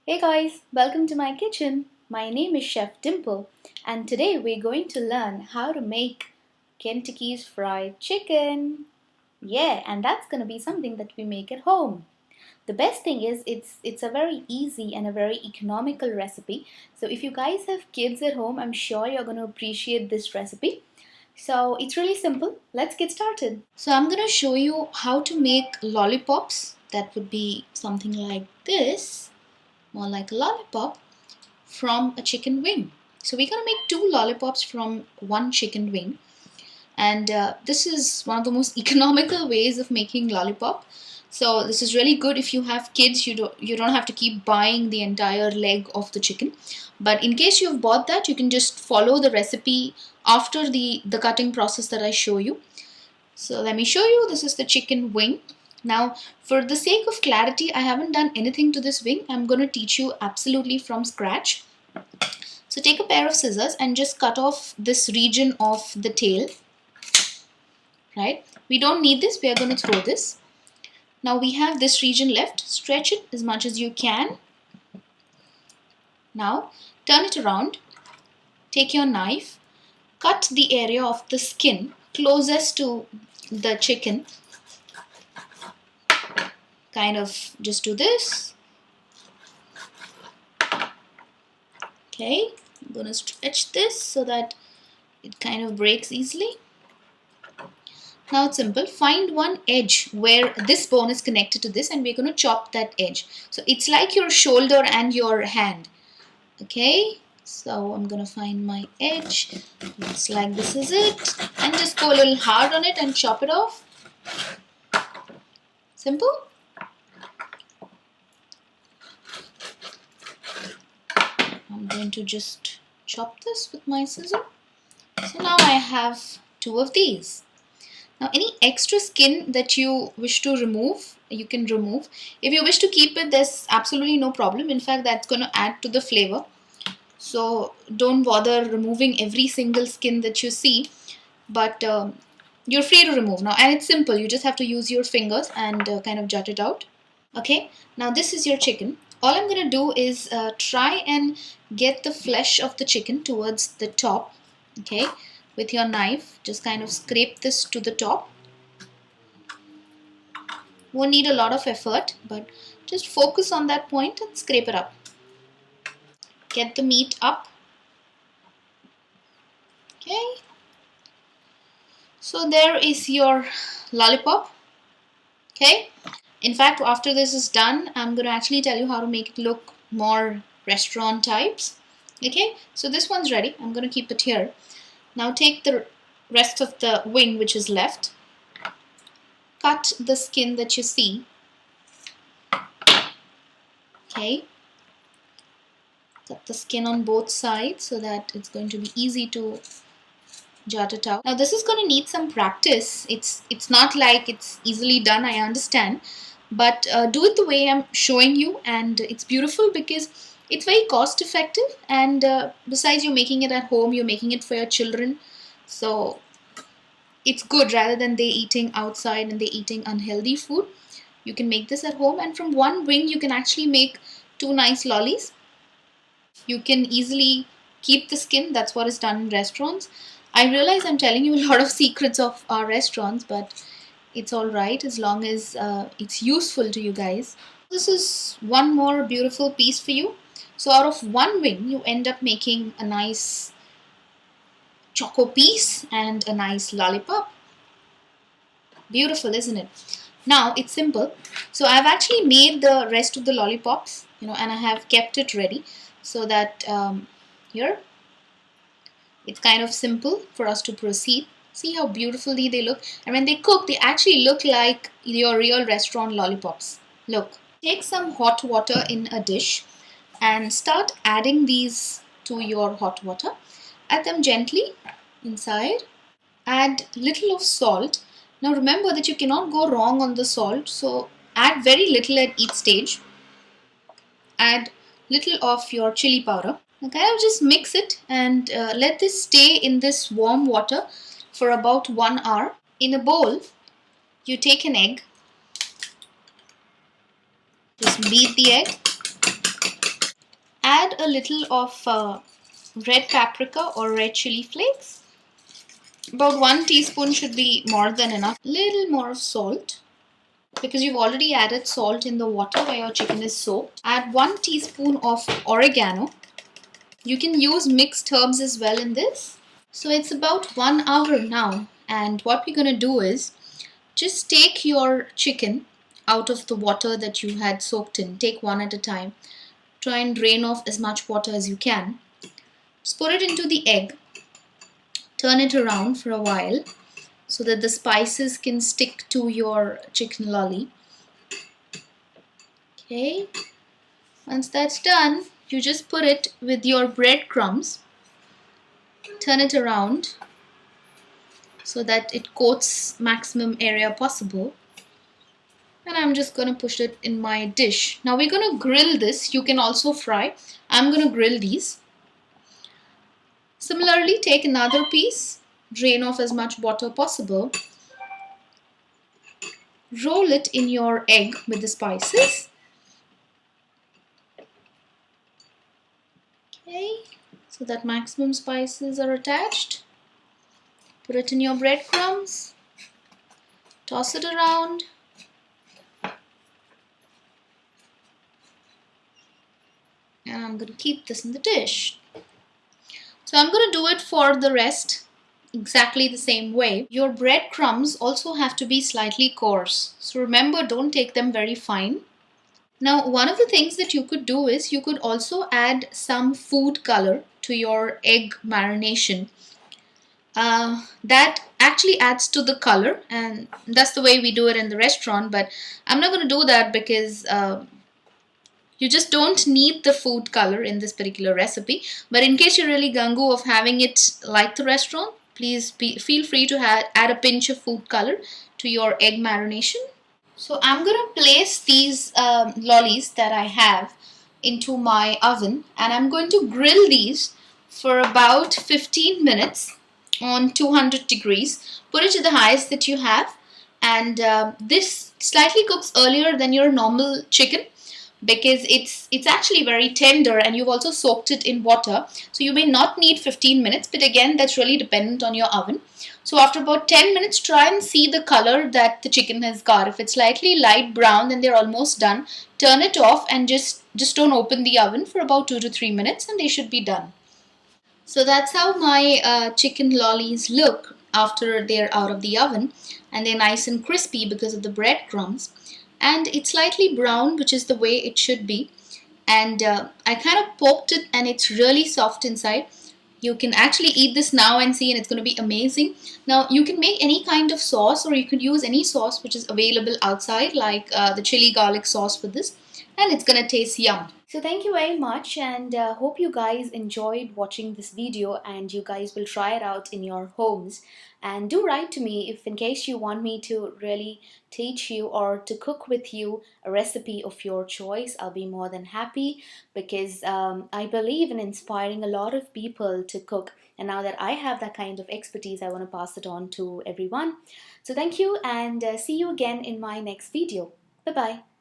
Hey guys, welcome to my kitchen. My name is Chef Dimple and today we're going to learn how to make Kentucky's fried chicken. Yeah, and that's going to be something that we make at home. The best thing is it's a very easy and a very economical recipe. So if you guys have kids at home, I'm sure you're going to appreciate this recipe. So it's really simple. Let's get started. So I'm going to show you how to make lollipops. That would be something like this, more like a lollipop from a chicken wing. So we're going to make two lollipops from one chicken wing. And this is one of the most economical ways of making lollipop. So this is really good if you have kids. You don't have to keep buying the entire leg of the chicken. But in case you've bought that, you can just follow the recipe after the cutting process that I show you. So let me show you. This is the chicken wing. Now, for the sake of clarity, I haven't done anything to this wing. I'm going to teach you absolutely from scratch. So take a pair of scissors and just cut off this region of the tail. Right? We don't need this. We are going to throw this. Now we have this region left. Stretch it as much as you can. Now turn it around. Take your knife. Cut the area of the skin closest to the chicken. Kind of just do this. Okay, I'm going to stretch this so that it kind of breaks easily. Now it's simple. Find one edge where this bone is connected to this and we're going to chop that edge. So it's like your shoulder and your hand. Okay, so I'm going to find my edge. Looks like this is it. And just go a little hard on it and chop it off. Simple. I'm going to just chop this with my scissor. So now I have two of these. Now any extra skin that you wish to remove, you can remove. If you wish to keep it, there's absolutely no problem. In fact, that's going to add to the flavor. So don't bother removing every single skin that you see. But you're free to remove now. And it's simple. You just have to use your fingers and kind of jut it out. Okay, now this is your chicken. All I'm going to do is try and get the flesh of the chicken towards the top. Okay, with your knife, just kind of scrape this to the top. Won't need a lot of effort, but just focus on that point and scrape it up. Get the meat up. Okay, so there is your lollipop. Okay, in fact, after this is done, I'm going to actually tell you how to make it look more restaurant types. Okay, so this one's ready. I'm going to keep it here. Now take the rest of the wing which is left. Cut the skin that you see. Okay. Cut the skin on both sides so that it's going to be easy to jut it out. Now this is going to need some practice. It's not like it's easily done, I understand. But do it the way I'm showing you, and it's beautiful because it's very cost effective, and besides, you're making it at home, you're making it for your children, so it's good rather than they eating outside and they eating unhealthy food. You can make this at home, and from one wing you can actually make two nice lollies. You can easily keep the skin. That's what is done in restaurants. I realize I'm telling you a lot of secrets of our restaurants, but it's all right as long as it's useful to you guys. This is one more beautiful piece for you. So out of one wing, you end up making a nice choco piece and a nice lollipop. Beautiful, isn't it? Now it's simple. So I've actually made the rest of the lollipops, and I have kept it ready so that here it's kind of simple for us to proceed. See how beautifully they look, and when they cook, they actually look like your real restaurant lollipops. Look. Take some hot water in a dish and start adding these to your hot water. Add them gently inside. Add little of salt. Now remember that you cannot go wrong on the salt, so add very little at each stage. Add little of your chili powder. Okay, I'll just mix it and let this stay in this warm water for about 1 hour. In a bowl, you take an egg. Just beat the egg. a little of red paprika or red chili flakes. About 1 teaspoon should be more than enough. Little more of salt, because you've already added salt in the water where your chicken is soaked. Add 1 teaspoon of oregano. You can use mixed herbs as well in this. So it's about 1 hour now, and what we're going to do is just take your chicken out of the water that you had soaked in. Take one at a time. Try and drain off as much water as you can. Just put it into the egg. Turn it around for a while so that the spices can stick to your chicken lolly. Okay. Once that's done, you just put it with your breadcrumbs. Turn it around so that it coats maximum area possible. And I'm just going to push it in my dish. Now we're going to grill this. You can also fry. I'm going to grill these. Similarly, take another piece. Drain off as much water possible. Roll it in your egg with the spices. Okay, so that maximum spices are attached. Put it in your breadcrumbs. Toss it around. And I'm going to keep this in the dish. So I'm going to do it for the rest exactly the same way. Your breadcrumbs also have to be slightly coarse. So remember, don't take them very fine. Now, one of the things that you could do is you could also add some food color to your egg marination. That actually adds to the color, and that's the way we do it in the restaurant, but I'm not going to do that because you just don't need the food color in this particular recipe. But in case you're really gung-ho of having it like the restaurant, please feel free to add a pinch of food color to your egg marination. So I'm going to place these lollies that I have into my oven, and I'm going to grill these for about 15 minutes on 200 degrees. Put it to the highest that you have, and this slightly cooks earlier than your normal chicken because it's actually very tender, and you've also soaked it in water, so you may not need 15 minutes, but again, that's really dependent on your oven. So after about 10 minutes, try and see the color that the chicken has got. If it's slightly light brown, then they're almost done. Turn it off and just don't open the oven for about 2 to 3 minutes, and they should be done. So that's how my chicken lollies look after they're out of the oven, and they're nice and crispy because of the breadcrumbs. And it's slightly brown, which is the way it should be. And I kind of poked it, and it's really soft inside. You can actually eat this now and see, and it's going to be amazing. Now, you can make any kind of sauce, or you could use any sauce which is available outside, like the chili garlic sauce for this, and it's going to taste yum. So thank you very much, and hope you guys enjoyed watching this video, and you guys will try it out in your homes. And do write to me if in case you want me to really teach you or to cook with you a recipe of your choice. I'll be more than happy, because I believe in inspiring a lot of people to cook, and now that I have that kind of expertise, I want to pass it on to everyone. So thank you, and see you again in my next video. Bye bye.